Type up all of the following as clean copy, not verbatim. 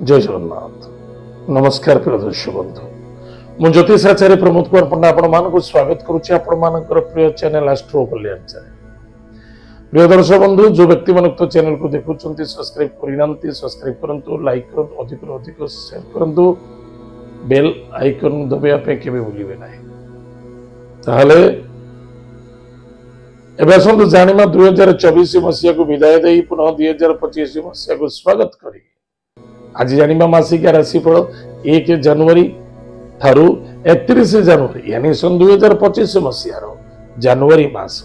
जय जगन्नाथ। नमस्कार प्रिय दर्शक बंधु, मु ज्योतिषाचार्य प्रमोद कुमार पंडा आपण मानक स्वागत करुच्ची आपण मानकर प्रिय चैनल एस्ट्रो कल्याण चैनल। प्रिय दर्शक बंधु, जो व्यक्ति मान तो चैनल को देखुंट सब्सक्राइब करना सब्सक्राइब करंतु, लाइक करंतु, अधिक शेयर करंतु, बेल आइकन दबाइबा केबे भूलिबे नाही। ताहले एबे आसंतु जानिमा 2024 मसीहा को विदाय देई पुनः 2025 मसीहा को स्वागत करी। आज जानिबा मासिक राशिफल 1 जनवरी ठारू 31 जनवरी यानी सन 2025 मसीहार जनवरी मास।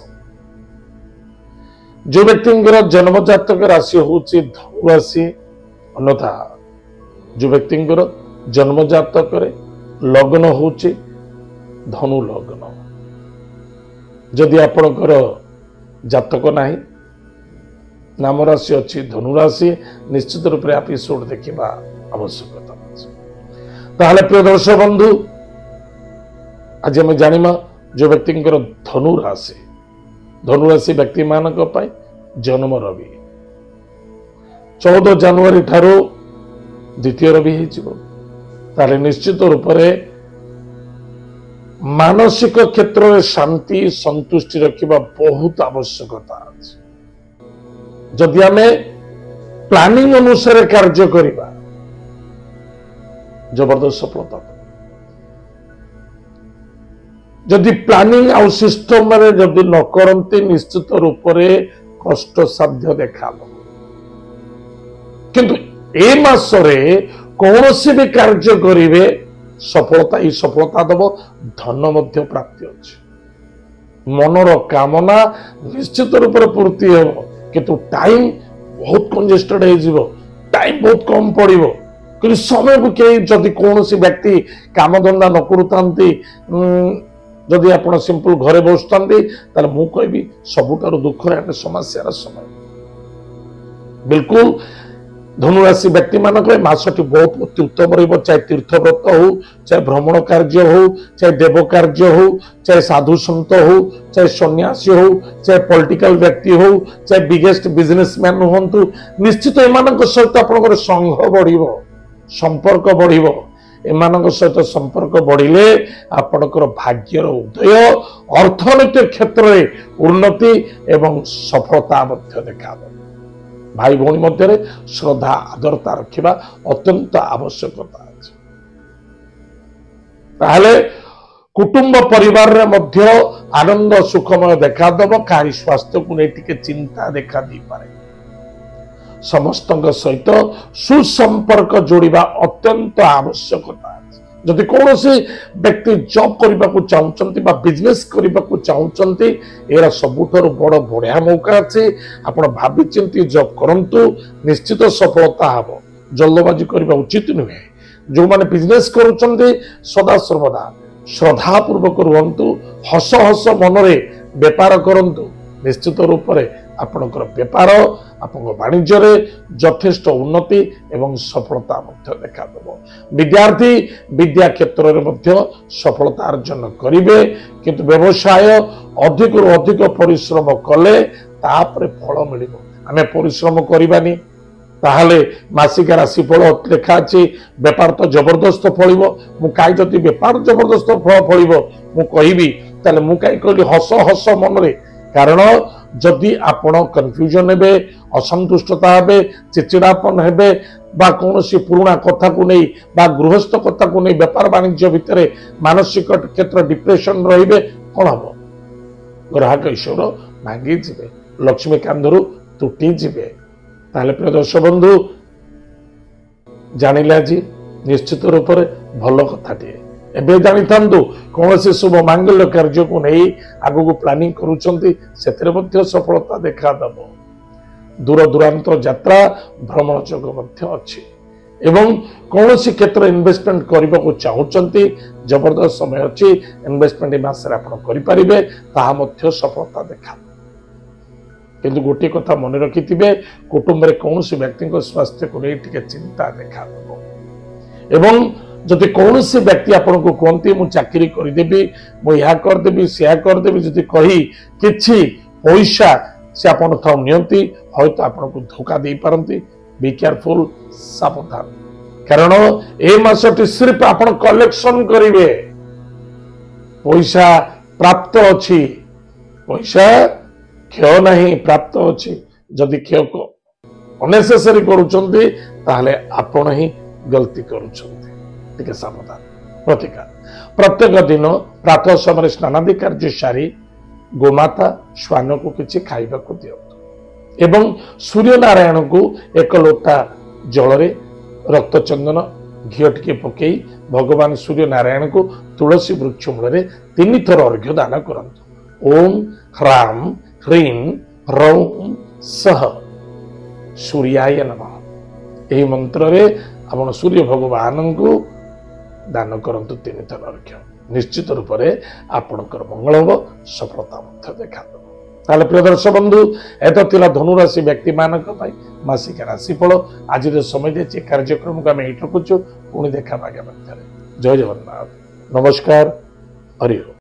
जो व्यक्ति जन्म जातक राशि होची धनु राशि, अन्यथा जो व्यक्ति जन्म जातक लग्न होची धनु लग्न। जदि आपणकर जातक नाही, नाम राशि अच्छी धनु राशि, निश्चित रूप से एपिसोड देखा आवश्यकता। ताहले प्रिय दर्शक बंधु, आज आम जानिमा जो व्यक्ति धनु राशि व्यक्ति मान जन्म रवि 14 जनवरी ठारू द्वितीय रवि हो, निश्चित रूप से मानसिक क्षेत्र में शांति संतुष्टि रखा बहुत आवश्यकता अछि। जदि आम प्लानिंग अनुसार कार्य करिबा जबरदस्त सफलता। जदि प्लानिंग आउ सिस्टम रे जदि न करंती निश्चित रूप से कष्ट साध्य देखा। किंतु ए मास रे कौनसी भी कार्य करिवे सफलता ही सफलता दब, धन मध्य प्राप्ति अच्छे, मनर कामना निश्चित रूप से पूर्ति हो। किंतु टाइम बहुत कंजेस्टेड हो, टाइम बहुत कम पड़ो। कि समय को कई जदि कौन सी व्यक्ति काम धंदा न करूँ, जदि आप सिंपल घरे बसुता मु कहि सबुठार दुखर समस्या समय। बिल्कुल धनुराशि व्यक्ति मानक मासटी बहुत अति उत्तम रही, चाहे तीर्थव्रत हो, चाहे भ्रमण कार्य हो, चाहे देव कार्य हो, चाहे साधु संत हो, चाहे सन्यासी हो, चाहे पॉलिटिकल व्यक्ति हो, चाहे बिगेस्ट बिजनेसमैन हूँ, निश्चित एम सहित आप संघ बढ़, संपर्क बढ़। एम सहित संपर्क बढ़िले आपणकर भाग्यर उदय, अर्थनैतिक क्षेत्र में उन्नति एवं सफलता देखा। भाई भौणी मध्य श्रद्धा आदरता रखा अत्यंत आवश्यकता अछि। ताहले कुटुंब परिवार रे मध्य आनंद सुखमय देखा दब, कहारी स्वास्थ्य को लेकर चिंता देखा दी पारे। समस्त सहित सुसंपर्क जोड़िबा अत्यंत आवश्यकता। जदि कौन सी व्यक्ति जॉब करने को चाहते बिजनेस करने को चाहते, एरा सबुठार बड़ बढ़िया मौका अच्छे। आप भावी चिंती जॉब करंतु, निश्चित सफलता हम। जल्दबाजी करने उचित नुहे। जो माने बिजनेस करुचंती सदा सर्वदा श्रद्धा पूर्वक रुहंतु, हस हस मन रे व्यापार करंतु। निश्चित रूप से आपणकर व्यापार आपन वाणिज्य रे यथेष्ट उन्नति एवं सफलता देखा देव। विद्यार्थी विद्या क्षेत्र में सफलता अर्जन करेंगे, किंतु व्यवसाय अधिक रु अधिक परिश्रम कले तापर फल मिल। आम परिश्रम करवानी ताहले मासिक राशिफल लेखा अच्छी व्यापार तो जबरदस्त फल। मुझे जदि व्यापार जबरदस्त फल फल मु कहि मु कहली हस हस मन रे। कारण जदि आपण कन्फ्यूजन हेबे, असंतुष्टता हेबे, चिचिड़ापन हेबे, बा कौन सी पुराना कथा को नहीं बा गृहस्थ कथा को नहीं व्यापार वाणिज्य भितर मानसिक क्षेत्र डिप्रेशन रहिबे, कौन हम ग्राहक ईश्वर भांगी जीवे, लक्ष्मी कांधरू तुटी जीवे। ताहले प्रिय दर्शक बंधु, जानिले आज निश्चित रूप से भल कथाटे। एबे जानी थांतु कौन से शुभ मांगल्य कार्य को नहीं आगु को प्लानिंग करूचंती, सेतरे मध्य सफलता देखा दब। दूर दूरांत यात्रा भ्रमण योग मध्य अच्छी एवं कौन सी क्षेत्र इन्वेस्टमेंट करने को चाहते जबरदस्त समय अच्छी। इन्वेस्टमेंट मासरे आप करें, ताहा मध्य सफलता देखा। किंतु गोटे कथा मन रखिथिबे, कुटुंब में कौन सी व्यक्ति स्वास्थ्य को लेकर चिंता देखा दब। एवं जदि कौन से व्यक्ति आपन को कहते मु चाकरी करदेवी, मुझे करदेवी से करदेवी, जदि कही किछि पैसा से आपन थाउ नियंती, हयतो आपन को धोखा दे पारंती। बी केयरफुल, सावधान। कारण ए मासटी सिर्फ आपण कलेक्शन करिवे पैसा प्राप्त अछि पैसा क्षय नहीं प्राप्त अछि जदि क्षय को अनेसेसरी करूचंती ताहले आपण ही गलती करूचंती ठीक सावधान प्रतिकार प्रत्येक दिन प्रातः समय स्नानादि कार्य सारी गोमाता श्वान को किसी खाइबा को दियंतु एवं सूर्य नारायण को एक लोटा जल रक्त चंदन घी टिके पकई भगवान सूर्य नारायण को तुलसी वृक्ष मूल 3 थर अर्घ्य दान करंतु ओम ह्राम ह्रीं ह्रौं सह सूर्याय नमः यही मंत्र रे आपण सूर्य भगवान को दान करंतु 3 थर अर्घ्य निश्चित रूप से आपणकर मंगल हम सफलता देखा ताले प्रिय दर्शक बंधु एत थिला धनुराशि व्यक्ति मानक मासिक राशिफल आज समय दे कार्यक्रम को आम ये रखुचु पुणी देखा आगे जय जगन्नाथ नमस्कार हरि ओम।